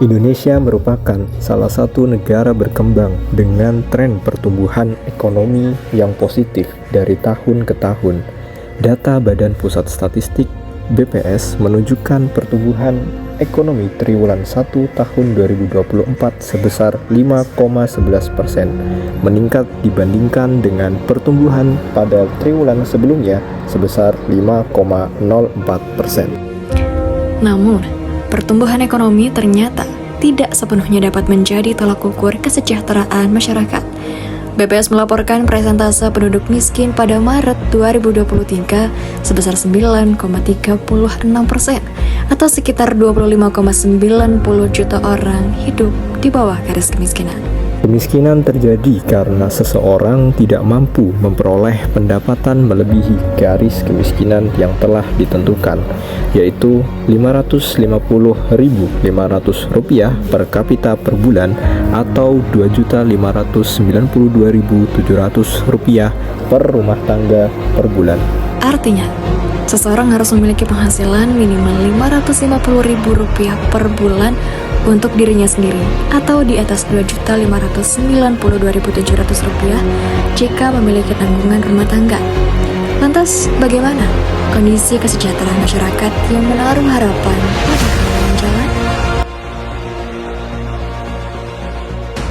Indonesia merupakan salah satu negara berkembang dengan tren pertumbuhan ekonomi yang positif dari tahun ke tahun. Data Badan Pusat Statistik (BPS) menunjukkan pertumbuhan ekonomi triwulan 1 tahun 2024 sebesar 5,11%, meningkat dibandingkan dengan pertumbuhan pada triwulan sebelumnya sebesar 5,04%. Namun, pertumbuhan ekonomi ternyata tidak sepenuhnya dapat menjadi tolak ukur kesejahteraan masyarakat. BPS melaporkan persentase penduduk miskin pada Maret 2023 sebesar 9,36% atau sekitar 25,90 juta orang hidup di bawah garis kemiskinan. Kemiskinan terjadi karena seseorang tidak mampu memperoleh pendapatan melebihi garis kemiskinan yang telah ditentukan, yaitu Rp550.500 per kapita per bulan atau Rp2.592.700 per rumah tangga per bulan. Artinya, seseorang harus memiliki penghasilan minimal Rp550.000 per bulan untuk dirinya sendiri atau di atas Rp2.592.700 jika memiliki tanggungan rumah tangga. Lantas, bagaimana kondisi kesejahteraan masyarakat yang menaruh harapan pada kawan jalan?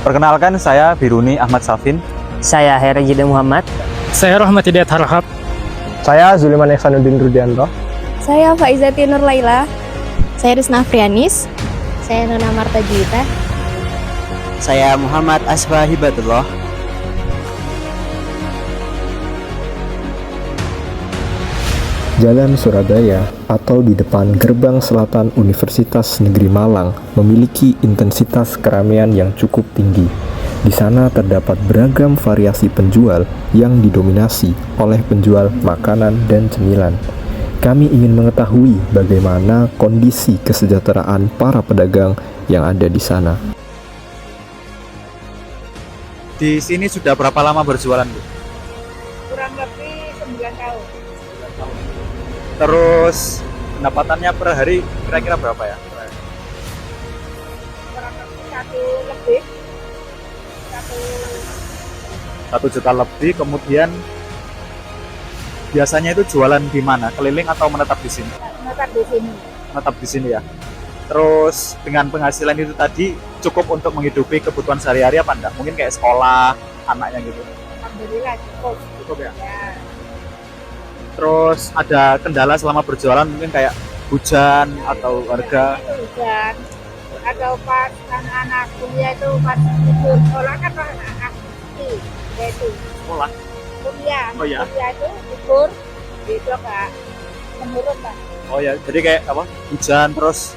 Perkenalkan, saya Biruni Ahmad Safin. Saya Heri Jide Muhammad. Saya Rahmat Hidayat Harahap. Saya Zuliman Ihsanuddin Rudianto. Saya Faizati Nur Laila. Saya Rizna Afrianis. Saya Nona Marta Juwita. Saya Muhammad Asfa Hibatullah. Jalan Surabaya atau di depan gerbang selatan Universitas Negeri Malang memiliki intensitas keramaian yang cukup tinggi. Di sana terdapat beragam variasi penjual yang didominasi oleh penjual makanan dan cemilan. Kami ingin mengetahui bagaimana kondisi kesejahteraan para pedagang yang ada di sana. Di sini sudah berapa lama berjualan, Bu? Kurang lebih 9 tahun. Terus pendapatannya per hari kira-kira berapa ya? Kurang lebih 1 lebih. 1 juta lebih. Kemudian biasanya itu jualan di mana? Keliling atau menetap di sini? Menetap di sini. Menetap di sini ya. Terus dengan penghasilan itu tadi cukup untuk menghidupi kebutuhan sehari-hari apa enggak? Mungkin kayak sekolah anaknya gitu. Alhamdulillah cukup. Cukup ya. Ya. Terus ada kendala selama berjualan mungkin kayak hujan atau harga? Itu hujan. Atau pas anak-anak kuliah itu pas libur sekolah kan anak-anak itu Sekolah. kuliah. Oh, iya. Kuliah itu libur itu enggak menurun, Pak. Oh ya, jadi kayak apa? Hujan terus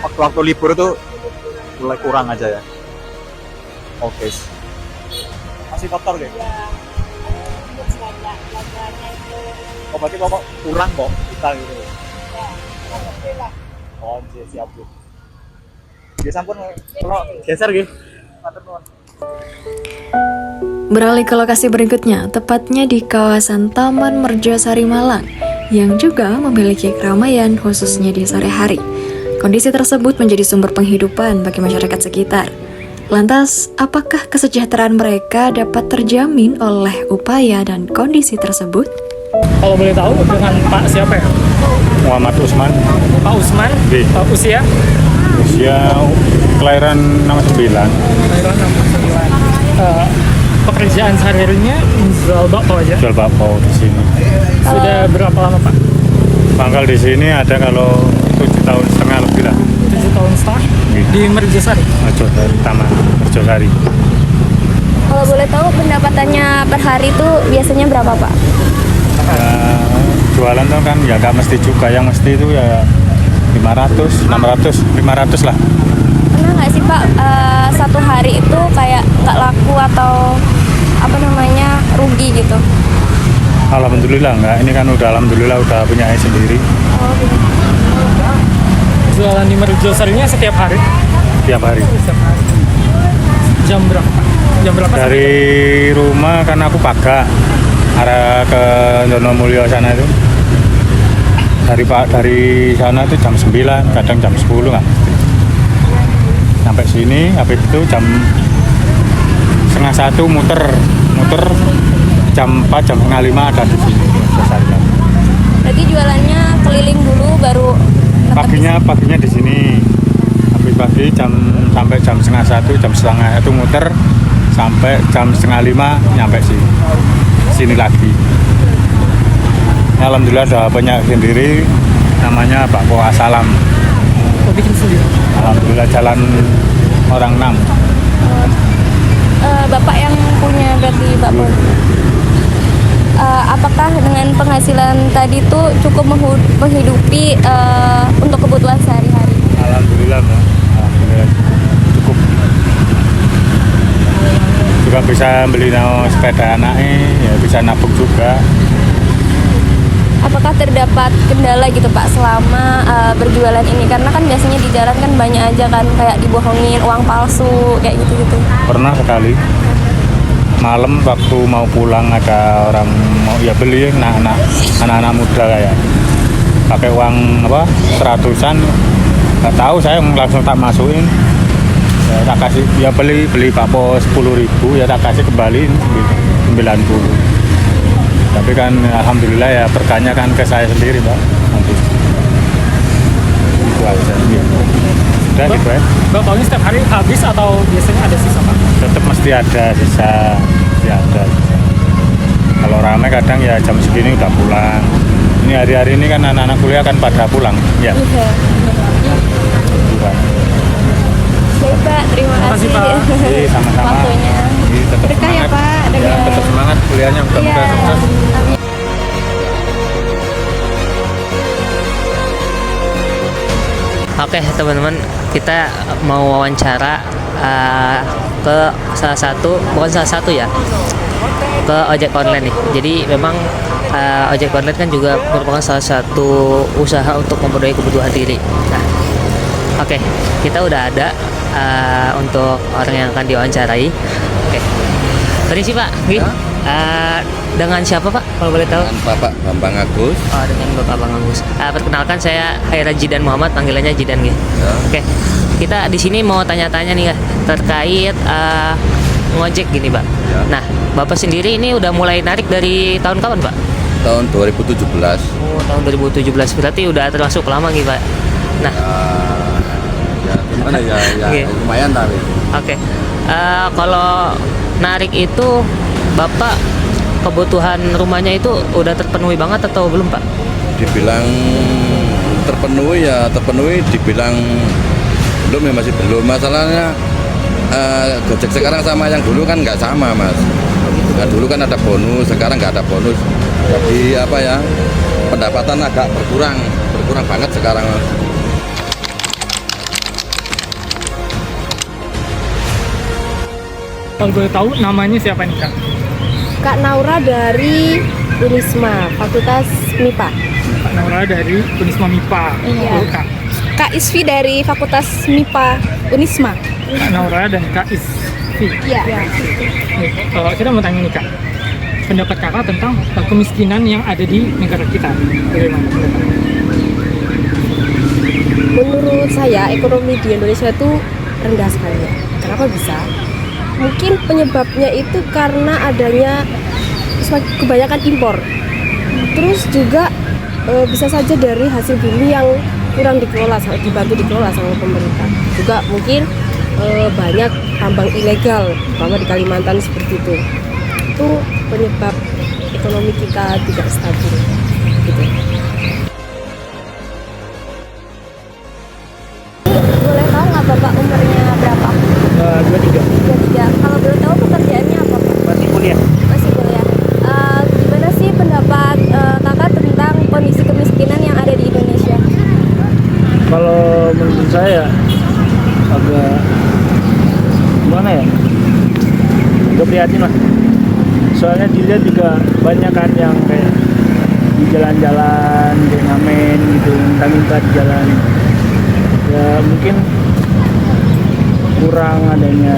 waktu-waktu libur tuh mulai kurang aja ya. Oke. Masih kotor gitu. Ya. Untuk belanjanya itu Oh, berarti bapak kurang kok kita gitu. ya alhamdulillah. Oh, siap Bu. Ya sampun kalau geser gitu. Matur nuwun. Beralih ke lokasi berikutnya, tepatnya di kawasan Taman Merjosari Malang, yang juga memiliki keramaian khususnya di sore hari. Kondisi tersebut menjadi sumber penghidupan bagi masyarakat sekitar. Lantas, apakah kesejahteraan mereka dapat terjamin oleh upaya dan kondisi tersebut? Kalau boleh tahu dengan Pak siapa ya? Muhammad Usman. Pak Usman. Usia? Usia kelahiran 69. Kelahiran 69. Pekerjaan sehari-harinya jual bakso aja. Jual bakso di sini. Sudah berapa lama, Pak? Pangkal di sini ada kalau 7 tahun setengah lebih lah. 7 tahun setengah di Merjosari. Merjosari, Taman Merjosari. Kalau boleh tahu pendapatannya per hari itu biasanya berapa, Pak? Jualan tuh kan ya nggak mesti juga, yang mesti itu ya 500, 600, 500 lah. Pernah nggak sih, Pak, satu hari itu kayak nggak laku atau rugi gitu? Alhamdulillah enggak, ini kan alhamdulillah udah punya sendiri. Oh, gitu. Jualan di Merjosarinya setiap hari? Tiap hari. Setiap hari. Jam berapa? Jam berapa? Dari rumah kan aku Paga arah ke Donomulyo sana itu. Dari sana itu jam 9, kadang jam 10 nggak. sampai sini, habis itu jam setengah 1 muter jam 4 jam setengah 5 ada di sini selesai. Berarti jualannya keliling dulu baru Paginya di sini, habis pagi sampai jam setengah 1 jam setengah 1 muter sampai jam setengah 5 nyampe sini lagi. Alhamdulillah udah banyak sendiri, namanya bakpo Assalam. Oh, bikin sendiri. Alhamdulillah jalan orang 6. Bapak yang punya berarti bakpo. Apakah dengan penghasilan tadi tuh cukup menghidupi untuk kebutuhan sehari-hari? Alhamdulillah, Mbak. Alhamdulillah cukup. Juga bisa beli sepeda anaknya, ya bisa nabung juga. Apakah terdapat kendala gitu Pak selama berjualan ini? Karena kan biasanya di jalan kan banyak aja kan kayak dibohongin, uang palsu kayak gitu-gitu. Pernah sekali. Malam waktu mau pulang ada orang mau ya beli anak-anak muda kayak pakai uang apa 100-an, nggak tahu, saya langsung tak masukin, ya, tak kasih, ya beli bakpo 10.000, ya tak kasih kembali 90. Tapi kan alhamdulillah ya berkahnya kan ke saya sendiri, Pak. Nanti itu aja. Ya. Udah gitu ya. Bakpo ini setiap hari habis atau biasanya ada sisa, Pak? Tetap mesti ada sisa, ya ada sisa. Kalau ramai kadang ya jam segini udah pulang. Ini hari-hari ini kan anak-anak kuliah kan pada pulang, ya. Iya. Baik Pak, terima kasih. Pak. Iya, sama-sama. Waktunya. Iya, tetap Berkah ya, semangat. Pak, Ya, dengan- tetap semangat kuliahnya, mudah-mudahan Iya. sukses. Amin. Oke teman-teman, kita mau wawancara ke salah satu, bukan salah satu ya, ke ojek online nih. Jadi memang ojek online kan juga merupakan salah satu usaha untuk memenuhi kebutuhan diri. Nah, oke, kita udah ada untuk orang yang akan diwawancarai. Oke, permisi Pak, Gih. Dengan siapa Pak, kalau boleh tahu? Dengan Bapak Bambang Agus. Oh, dengan Bapak Bang Agus. Perkenalkan saya Haira Jidan Muhammad, panggilannya Jidan gitu. Ya. Oke. Kita di sini mau tanya-tanya nih terkait ngojek gini, Pak. Ya. Nah, Bapak sendiri ini udah mulai narik dari tahun kapan, Pak? Tahun 2017. Oh, tahun 2017. Berarti udah termasuk lama gitu, Pak. Nah, Ya gimana ya, Oke. lumayan tapi. oke. Kalau narik itu Bapak kebutuhan rumahnya itu udah terpenuhi banget atau belum, Pak? Dibilang terpenuhi ya terpenuhi, dibilang belum ya masih belum. Masalahnya Gojek sekarang sama yang dulu kan nggak sama, Mas. Nah, dulu kan ada bonus, sekarang nggak ada bonus. Jadi apa ya, pendapatan agak berkurang banget sekarang, Mas. Kalau boleh tahu namanya siapa nih, Kak? Kak Naura dari Unisma, Fakultas MIPA. Kak Naura dari Unisma MIPA. Iya. Oh, Kak. Kak Isfi dari Fakultas MIPA Unisma. Kak Naura dan Kak Isfi. Iya. Kita mau tanya nih, Kak. Pendapat Kakak tentang kemiskinan yang ada di negara kita. Bagaimana pendapat? Menurut saya ekonomi di Indonesia itu rendah sekali ya. Kenapa bisa? Mungkin penyebabnya itu karena adanya kebanyakan impor. Terus juga bisa saja dari hasil bumi yang kurang dikelola, dibantu dikelola sama pemerintah. Juga mungkin banyak tambang ilegal, terutama di Kalimantan seperti itu. Itu penyebab ekonomi kita tidak stabil. Gitu. Boleh tahu nggak Bapak umurnya berapa? 23. 23. Kalau boleh tahu pekerjaannya apa, Pak? Masih kuliah. Masih kuliah. Gimana sih pendapat Kakak tentang kondisi kemiskinan yang ada di Indonesia? Kalau menurut saya agak gimana ya? Agak prihatin lah. Soalnya dilihat juga banyak kan yang kayak di jalan-jalan, kayak ngamen gitu, minta-minta di jalan. Ya mungkin kurang adanya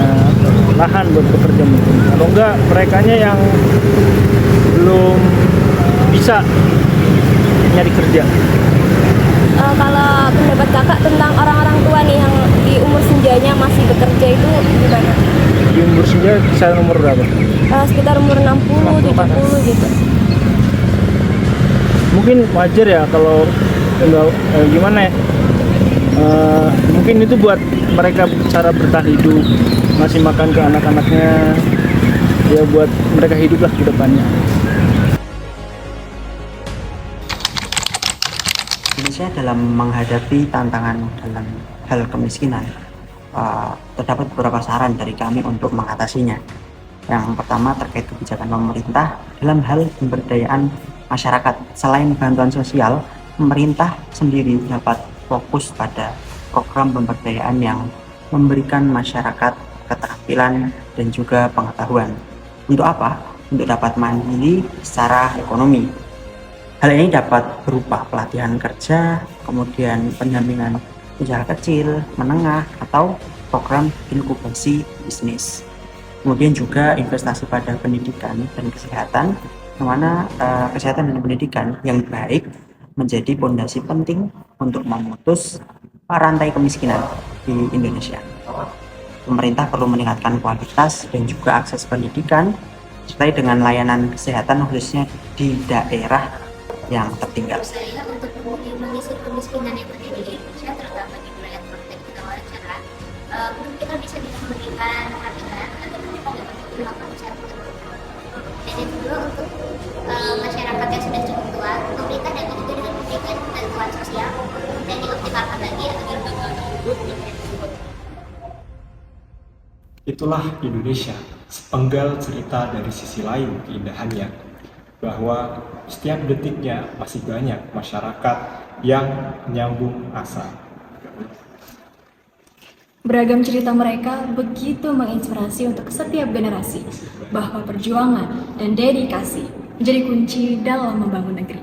lahan buat bekerja mungkin. Kalau enggak, merekanya yang belum bisa nyari kerja. Kalau pendapat Kakak tentang orang-orang tua nih yang di umur senjanya masih itu lebih banyak. Di umur senja kisaran umur berapa? Sekitar umur 60, 70 gitu. Mungkin wajar ya kalau enggak gimana ya, mungkin itu buat mereka cara bertahan hidup, ngasih makan ke anak-anaknya, ya buat mereka hidup lah ke depannya. Indonesia dalam menghadapi tantangan dalam hal kemiskinan, terdapat beberapa saran dari kami untuk mengatasinya. Yang pertama terkait kebijakan pemerintah dalam hal pemberdayaan masyarakat. Selain bantuan sosial, pemerintah sendiri dapat fokus pada program pemberdayaan yang memberikan masyarakat keterampilan dan juga pengetahuan. Untuk apa? Untuk dapat mandiri secara ekonomi. Hal ini dapat berupa pelatihan kerja, kemudian pendampingan usaha kecil, menengah, atau program inkubasi bisnis. Kemudian juga investasi pada pendidikan dan kesehatan, yang mana kesehatan dan pendidikan yang baik menjadi pondasi penting untuk memutus rantai kemiskinan di Indonesia. Pemerintah perlu meningkatkan kualitas dan juga akses pendidikan, serta dengan layanan kesehatan khususnya di daerah yang tertinggal. Saya untuk mengisi kemiskinan yang terjadi di Indonesia, terutama di wilayah Provinsi kita wawancara, kita bisa memberikan pelatihan agar mereka dapat melakukan usaha tersebut. Dan yang kedua, untuk masyarakat yang sudah cukup tua, pemerintah dapat juga dengan memberikan bantuan sosial dan dioptimalkan lagi agar bantuan tersebut tersebut. Itulah Indonesia, sepenggal cerita dari sisi lain keindahannya, bahwa setiap detiknya masih banyak masyarakat yang menyambung asa. Beragam cerita mereka begitu menginspirasi untuk setiap generasi, bahwa perjuangan dan dedikasi menjadi kunci dalam membangun negeri.